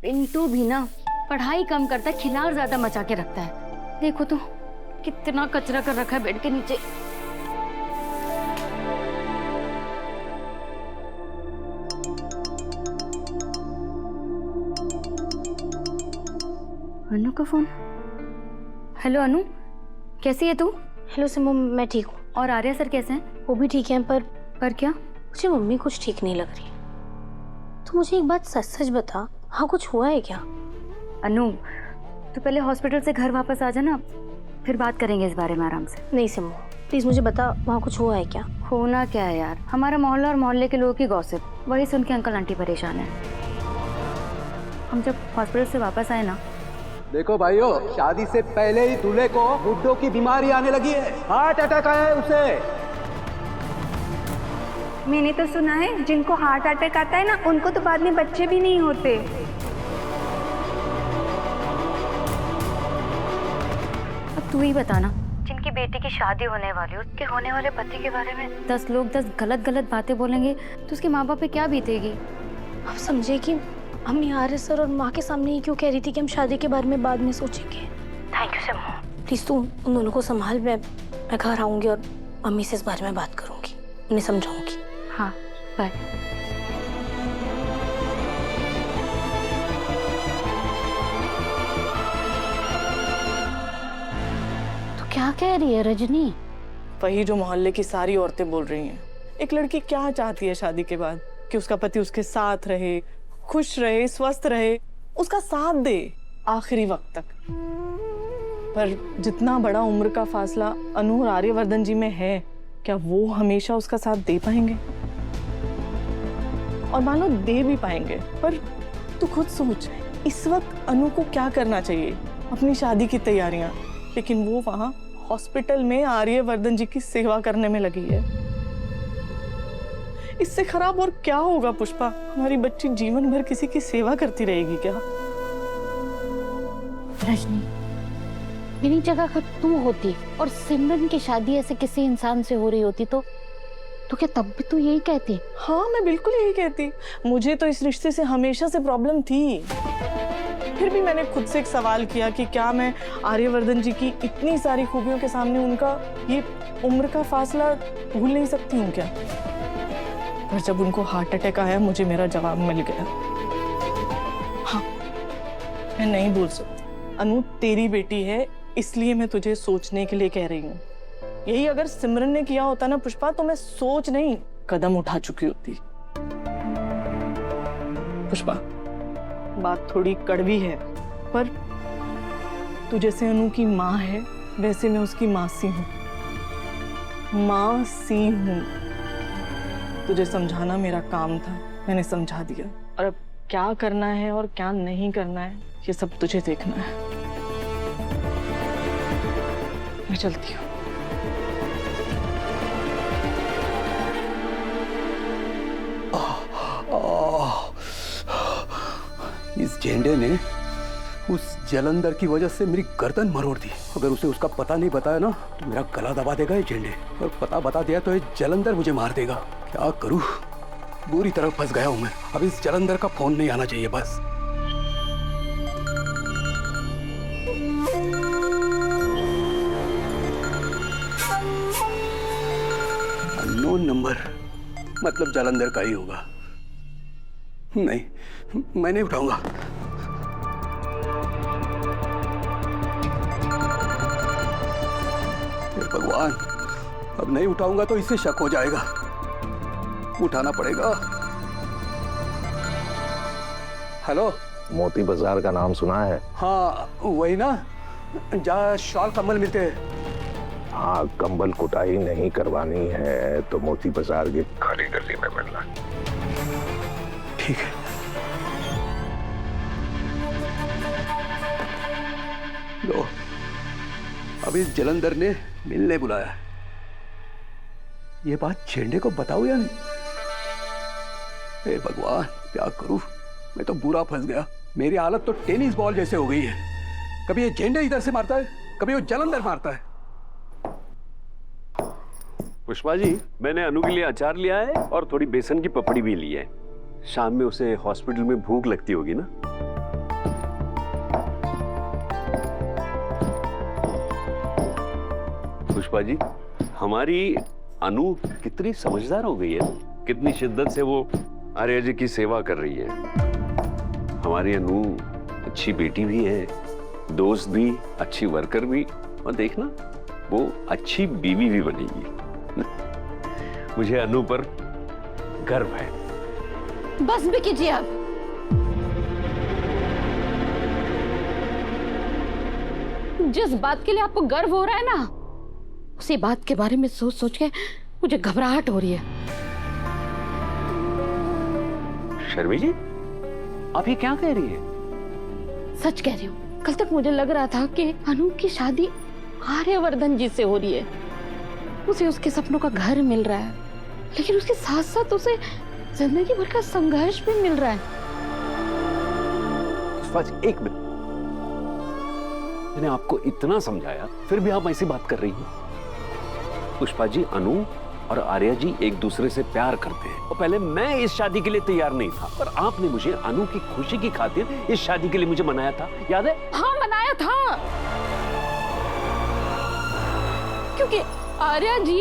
पिंटू भी ना पढ़ाई कम करता है, खिलाड़ ज्यादा मचा के रखता है। देखो तो कितना कचरा कर रखा है बेड के नीचे। अनु का फोन। हेलो अनु, कैसी है तू? हेलो सिमो, मैं ठीक हूँ। और आर्या सर कैसे हैं? वो भी ठीक है, पर क्या? मुझे मम्मी कुछ ठीक नहीं लग रही। तो मुझे एक बात सच सच बता, हाँ कुछ हुआ है क्या? अनु तू पहले हॉस्पिटल से घर वापस आ जाना, फिर बात करेंगे इस बारे में आराम से। नहीं सिमो, प्लीज मुझे बता, वहाँ कुछ हुआ है क्या? होना क्या है यार, हमारा मोहल्ला और मोहल्ले के लोगों की गॉसिप, वही सुन के अंकल आंटी परेशान है। हम जब हॉस्पिटल से वापस आए ना। देखो भाइयों, शादी से पहले ही दूल्हे को बुड्ढों की बीमारी आने लगी है, हार्ट अटैक आया है उसे। मैंने तो सुना है जिनको हार्ट अटैक आता है ना, उनको तो बाद में बच्चे भी नहीं होते। अब तू ही बता ना, जिनकी बेटी की शादी होने वाली है, उसके होने वाले पति के बारे में 10 लोग 10 गलत गलत बातें बोलेंगे तो उसके माँ बाप पे क्या बीतेगी? आप समझे कि अम्मी आर्य सर और माँ के सामने ही क्यों कह रही थी कि हम शादी के बारे में बाद में सोचेंगे। Thank you सिमो। प्लीज तू उन दोनों को संभाल, मैं घर आऊंगी और मम्मी से इस बारे में बात करूंगी, उन्हें समझाऊंगी। हाँ बाय। तो क्या कह रही है रजनी? वही जो मोहल्ले की सारी औरतें बोल रही हैं। एक लड़की क्या चाहती है शादी के बाद? कि उसका पति उसके साथ रहे, खुश रहे, स्वस्थ रहे, उसका साथ दे आखिरी वक्त तक। पर जितना बड़ा उम्र का फासला अनु और आर्यवर्धन जी में है, क्या वो हमेशा उसका साथ दे पाएंगे? और मान लो दे भी पाएंगे, पर तू खुद सोच, इस वक्त अनु को क्या करना चाहिए? अपनी शादी की तैयारियां, लेकिन वो वहां हॉस्पिटल में आर्यवर्धन जी की सेवा करने में लगी है। इससे खराब और क्या होगा पुष्पा? हमारी बच्ची जीवन भर किसी की सेवा करती रहेगी क्या? रजनी, मेरी जगह अगर तू होती और सिमरन की शादी ऐसे किसी इंसान से हो रही होती तो क्या तब भी तू यही कहती? हाँ, मैं बिल्कुल यही कहती। मुझे तो इस रिश्ते से हमेशा से प्रॉब्लम थी। फिर भी मैंने खुद से एक सवाल किया कि क्या मैं आर्यवर्धन जी की इतनी सारी खूबियों के सामने उनका ये उम्र का फासला भूल नहीं सकती हूँ क्या? पर जब उनको हार्ट अटैक आया, मुझे मेरा जवाब मिल गया। हाँ, मैं नहीं भूल सकती। अनु तेरी बेटी है, इसलिए मैं तुझे सोचने के लिए कह रही हूँ। यही अगर सिमरन ने किया होता ना पुष्पा, तो मैं सोच नहीं कदम उठा चुकी होती। पुष्पा, बात थोड़ी कड़वी है, पर तू जैसे अनु की माँ है, वैसे मैं उसकी मासी हूँ। मासी हूँ। तुझे समझाना मेरा काम था, मैंने समझा दिया। और अब क्या करना है और क्या नहीं करना है, ये सब तुझे देखना है। मैं चलती हूँ। इस झेंडे ने उस जलंधर की वजह से मेरी गर्दन मरोड़ दी। अगर उसे उसका पता नहीं बताया ना, तो मेरा गला दबा देगा ये झेंडे, और पता बता दिया तो ये जलंधर मुझे मार देगा। क्या करूं? बुरी तरह फंस गया हूं मैं। अब इस जलंधर का फोन नहीं आना चाहिए बस। अननोन नंबर, मतलब जलंधर का ही होगा। नहीं, मैं नहीं उठाऊंगा। भगवान, अब नहीं उठाऊंगा तो इससे शक हो जाएगा। उठाना पड़ेगा। हेलो, मोती बाजार का नाम सुना है? हाँ वही ना, जहाँ शॉल कंबल मिलते हैं। हाँ, कंबल कुटाई नहीं करवानी है तो मोती बाजार की खाली गली में मिलना। ठीक है। लो, अब इस जलंधर ने मिलने बुलाया है। ये बात झेंडे को बताऊं या नहीं? हे भगवान, क्या करूं? मैं तो बुरा फंस गया। मेरी हालत तो टेनिस बॉल जैसे हो गई है। कभी ये झेंडे इधर से मारता है, कभी वो जलंधर मारता है। पुष्पा जी, मैंने अनु के लिए अचार लिया है और थोड़ी बेसन की पपड़ी भी ली है। शाम में उसे हॉस्पिटल में भूख लगती होगी ना? पुष्पा जी, हमारी अनु कितनी समझदार हो गई है, कितनी शिद्दत से वो आर्या जी की सेवा कर रही है। हमारी अनु अच्छी बेटी भी है, दोस्त भी, अच्छी वर्कर भी, और देखना वो अच्छी बीवी भी बनेगी। मुझे अनु पर गर्व है। बस भी कीजिए आप। जिस बात के लिए आपको गर्व हो रहा है ना, उसी बात के बारे में सोच सोच के मुझे घबराहट हो रही है। शर्मी जी, आप ये क्या कह रही है? सच कह रही हूँ। कल तक मुझे लग रहा था कि अनु की शादी आर्यवर्धन जी से हो रही है, उसे उसके सपनों का घर मिल रहा है, लेकिन उसके साथ साथ उसे जिंदगी भर का संघर्ष भी मिल रहा है। पुष्पा जी, एक मिनट, मैंने आपको इतना समझाया फिर भी आप ऐसी बात कर रही हैं। पुष्पा जी, अनु और आर्या जी एक दूसरे से प्यार करते हैं, और पहले मैं इस शादी के लिए तैयार नहीं था, पर आपने मुझे अनु की खुशी की खातिर इस शादी के लिए मुझे मनाया था, याद है? हाँ, मनाया था, क्योंकि आर्या जी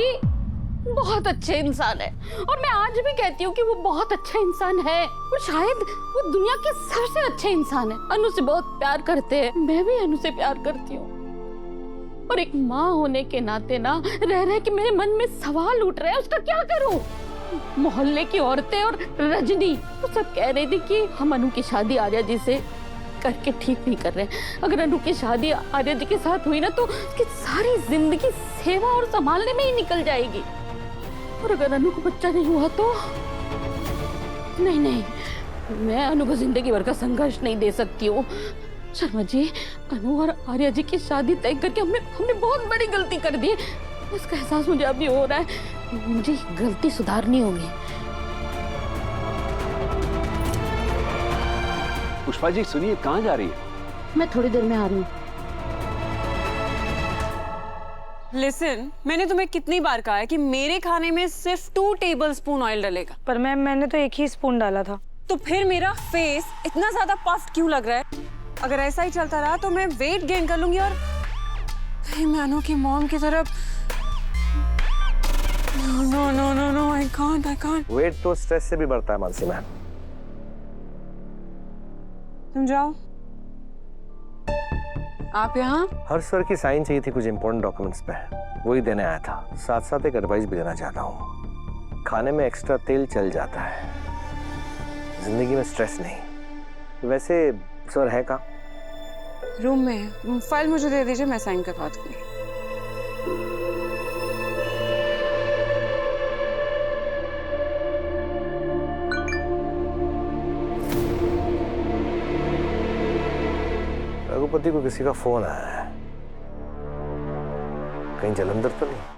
बहुत अच्छे इंसान है, और मैं आज भी कहती हूँ कि वो बहुत अच्छा इंसान है, और शायद वो दुनिया के सबसे अच्छे इंसान है। अनु से बहुत प्यार करते हैं, मैं भी अनु से प्यार करती हूँ, और एक माँ होने के नाते ना रह रहे कि मेरे मन में सवाल उठ रहे हैं, उसका क्या करूं? मोहल्ले की औरतें और रजनी वो सब कह रही थी कि हम अनु की शादी आर्या जी से करके ठीक नहीं कर रहे। अगर अनु की शादी आर्या जी के साथ हुई ना तो उसकी सारी जिंदगी सेवा और संभालने में ही निकल जाएगी, और अगर अनु को बच्चा नहीं हुआ तो नहीं, मैं अनु को जिंदगी भर का संघर्ष नहीं दे सकती हूँ। शर्मा जी, अनु और आर्या जी की शादी तय करके हमने बहुत बड़ी गलती कर दी। इसका एहसास मुझे अभी हो रहा है, मुझे गलती सुधारनी होगी। पुष्पा जी सुनिए, कहाँ जा रही है? मैं थोड़ी देर में आ रही हूँ। लिसन, मैंने तुम्हें कितनी बार कहा है कि मेरे खाने में सिर्फ 2 टेबलस्पून ऑयल डलेगा। पर मैम, मैंने तो 1 ही स्पून डाला था। तो फिर मेरा फेस इतना ज्यादा पफ्ड क्यों लग रहा है? अगर ऐसा ही चलता रहा तो मैं वेट गेन कर लूंगी, और फिर मैं अनु की मॉम की तरफ। No, I can't. वेट तो स्ट्रेस से भी बढ़ता है मानसी मैम। तुम जाओ। आप यहाँ? हर सर की साइन चाहिए थी कुछ इंपॉर्टेंट डॉक्यूमेंट्स पे, वही देने आया था। साथ साथ एक एडवाइस भी देना चाहता हूँ, खाने में एक्स्ट्रा तेल चल जाता है, जिंदगी में स्ट्रेस नहीं। वैसे सर है कहाँ? रूम में। फाइल मुझे दे दीजिए, मैं साइन करवा दूंगी। रघुपति को किसी का फोन आया है, कहीं जलंधर तो नहीं?